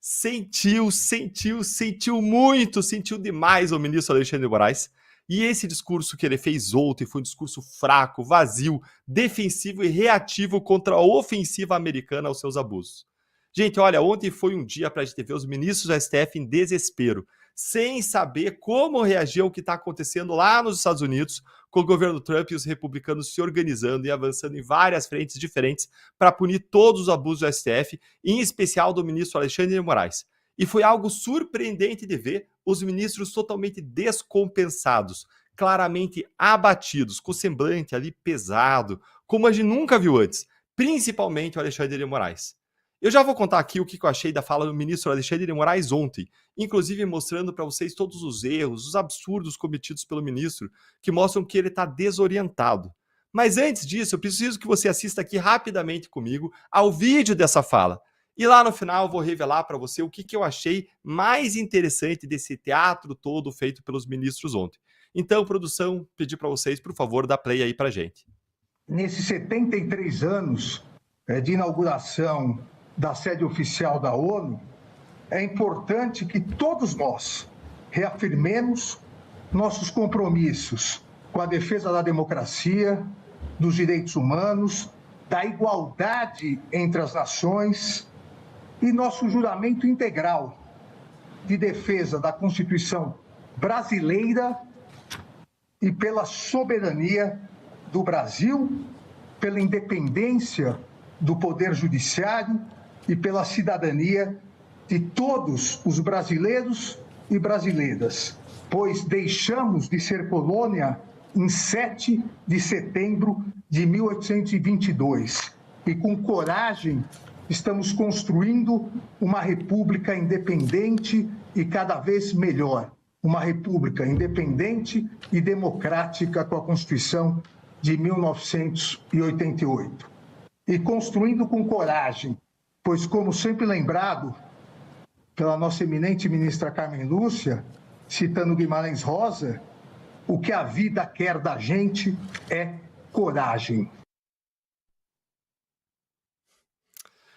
sentiu demais o ministro Alexandre de Moraes. E esse discurso que ele fez ontem foi um discurso fraco, vazio, defensivo e reativo contra a ofensiva americana aos seus abusos. Gente, olha, ontem foi um dia para a gente ver os ministros do STF em desespero, sem saber como reagir ao que está acontecendo lá nos Estados Unidos, com o governo Trump e os republicanos se organizando e avançando em várias frentes diferentes para punir todos os abusos do STF, em especial do ministro Alexandre de Moraes. E foi algo surpreendente de ver os ministros totalmente descompensados, claramente abatidos, com o semblante ali pesado, como a gente nunca viu antes, principalmente o Alexandre de Moraes. Eu já vou contar aqui o que eu achei da fala do ministro Alexandre de Moraes ontem, inclusive mostrando para vocês todos os erros, os absurdos cometidos pelo ministro, que mostram que ele está desorientado. Mas antes disso, eu preciso que você assista aqui rapidamente comigo ao vídeo dessa fala. E lá no final eu vou revelar para você o que eu achei mais interessante desse teatro todo feito pelos ministros ontem. Então, produção, pedir para vocês, por favor, dar play aí para a gente. Nesses 73 anos de inauguração da sede oficial da ONU, é importante que todos nós reafirmemos nossos compromissos com a defesa da democracia, dos direitos humanos, da igualdade entre as nações e nosso juramento integral de defesa da Constituição brasileira e pela soberania do Brasil, pela independência do Poder Judiciário e pela cidadania de todos os brasileiros e brasileiras, pois deixamos de ser colônia em 7 de setembro de 1822 e com coragem estamos construindo uma república independente e cada vez melhor, uma república independente e democrática com a Constituição de 1988. E construindo com coragem, pois, como sempre lembrado pela nossa eminente ministra Carmen Lúcia, citando Guimarães Rosa, o que a vida quer da gente é coragem.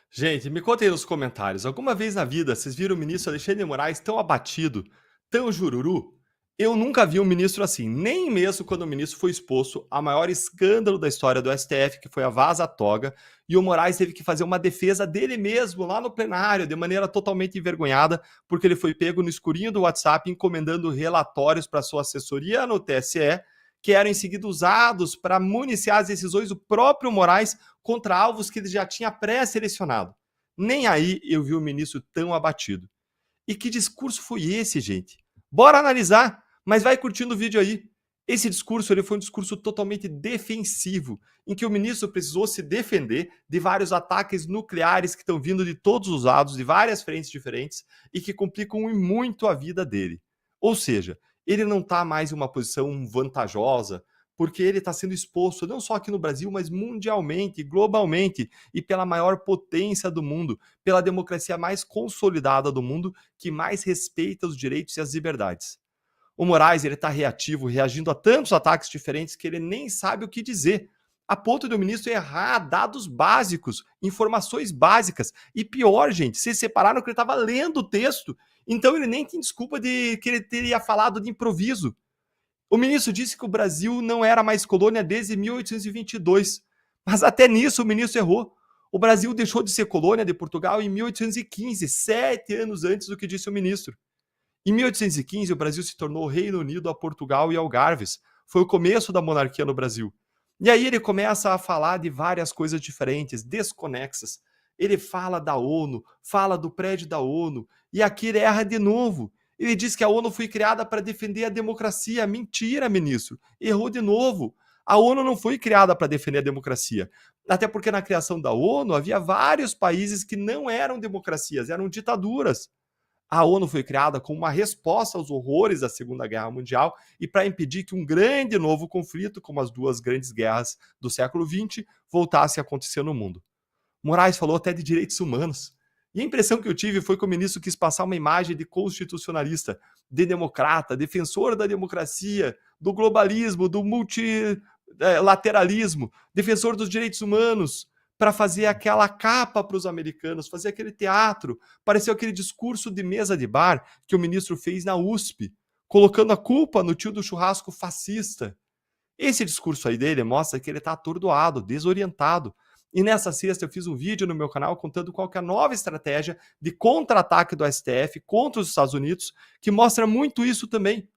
Gente, me contem aí nos comentários, alguma vez na vida vocês viram o ministro Alexandre de Moraes tão abatido, tão jururu? Eu nunca vi um ministro assim, nem mesmo quando o ministro foi exposto ao maior escândalo da história do STF, que foi a vaza-toga, e o Moraes teve que fazer uma defesa dele mesmo lá no plenário, de maneira totalmente envergonhada, porque ele foi pego no escurinho do WhatsApp encomendando relatórios para sua assessoria no TSE, que eram em seguida usados para municiar as decisões do próprio Moraes contra alvos que ele já tinha pré-selecionado. Nem aí eu vi o ministro tão abatido. E que discurso foi esse, gente? Bora analisar! Mas vai curtindo o vídeo aí. Esse discurso ele foi um discurso totalmente defensivo, em que o ministro precisou se defender de vários ataques nucleares que estão vindo de todos os lados, de várias frentes diferentes, e que complicam muito a vida dele. Ou seja, ele não está mais em uma posição vantajosa, porque ele está sendo exposto não só aqui no Brasil, mas mundialmente, globalmente, e pela maior potência do mundo, pela democracia mais consolidada do mundo, que mais respeita os direitos e as liberdades. O Moraes está reativo, reagindo a tantos ataques diferentes que ele nem sabe o que dizer, a ponto do ministro errar dados básicos, informações básicas. E pior, gente, vocês separaram que ele estava lendo o texto, então ele nem tem desculpa de que ele teria falado de improviso. O ministro disse que o Brasil não era mais colônia desde 1822, mas até nisso o ministro errou. O Brasil deixou de ser colônia de Portugal em 1815, 7 anos antes do que disse o ministro. Em 1815, o Brasil se tornou Reino Unido a Portugal e Algarves. Foi o começo da monarquia no Brasil. E aí ele começa a falar de várias coisas diferentes, desconexas. Ele fala da ONU, fala do prédio da ONU, e aqui ele erra de novo. Ele diz que a ONU foi criada para defender a democracia. Mentira, ministro. Errou de novo. A ONU não foi criada para defender a democracia. Até porque na criação da ONU havia vários países que não eram democracias, eram ditaduras. A ONU foi criada como uma resposta aos horrores da Segunda Guerra Mundial e para impedir que um grande novo conflito, como as duas grandes guerras do século XX, voltasse a acontecer no mundo. Moraes falou até de direitos humanos. E a impressão que eu tive foi que o ministro quis passar uma imagem de constitucionalista, de democrata, defensor da democracia, do globalismo, do multilateralismo, defensor dos direitos humanos, para fazer aquela capa para os americanos, fazer aquele teatro. Pareceu aquele discurso de mesa de bar que o ministro fez na USP, colocando a culpa no tio do churrasco fascista. Esse discurso aí dele mostra que ele está atordoado, desorientado. E nessa sexta eu fiz um vídeo no meu canal contando qual que é a nova estratégia de contra-ataque do STF contra os Estados Unidos, que mostra muito isso também.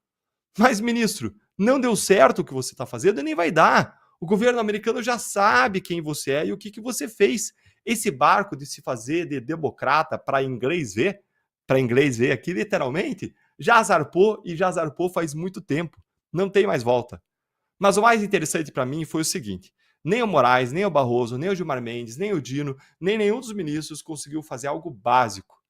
Mas, ministro, não deu certo o que você está fazendo e nem vai dar. O governo americano já sabe quem você é e o que você fez. Esse barco de se fazer de democrata para inglês ver aqui literalmente, já zarpou e já zarpou faz muito tempo. Não tem mais volta. Mas o mais interessante para mim foi o seguinte: nem o Moraes, nem o Barroso, nem o Gilmar Mendes, nem o Dino, nem nenhum dos ministros conseguiu fazer algo básico.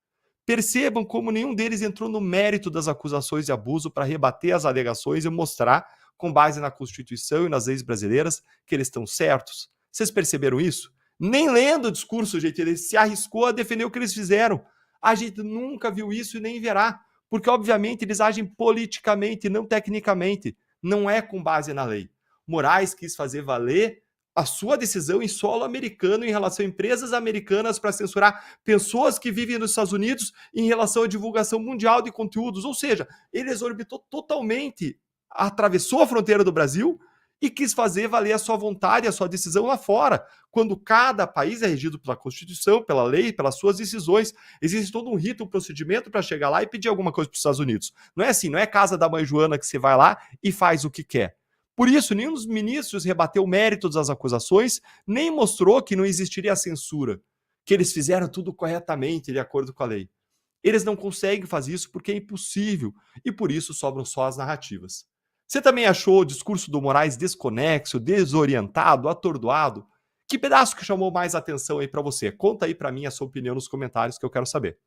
Percebam como nenhum deles entrou no mérito das acusações de abuso para rebater as alegações e mostrar, com base na Constituição e nas leis brasileiras, que eles estão certos. Vocês perceberam isso? Nem lendo o discurso, gente, ele se arriscou a defender o que eles fizeram. A gente nunca viu isso e nem verá, porque obviamente eles agem politicamente, não tecnicamente. Não é com base na lei. Moraes quis fazer valer a sua decisão em solo americano em relação a empresas americanas para censurar pessoas que vivem nos Estados Unidos em relação à divulgação mundial de conteúdos. Ou seja, ele exorbitou totalmente, atravessou a fronteira do Brasil e quis fazer valer a sua vontade, a sua decisão lá fora, quando cada país é regido pela Constituição, pela lei, pelas suas decisões. Existe todo um rito, um procedimento para chegar lá e pedir alguma coisa para os Estados Unidos. Não é assim, não é casa da mãe Joana que você vai lá e faz o que quer. Por isso, nenhum dos ministros rebateu o mérito das acusações, nem mostrou que não existiria censura, que eles fizeram tudo corretamente, de acordo com a lei. Eles não conseguem fazer isso porque é impossível, e por isso sobram só as narrativas. Você também achou o discurso do Moraes desconexo, desorientado, atordoado? Que pedaço que chamou mais atenção aí para você? Conta aí para mim a sua opinião nos comentários que eu quero saber.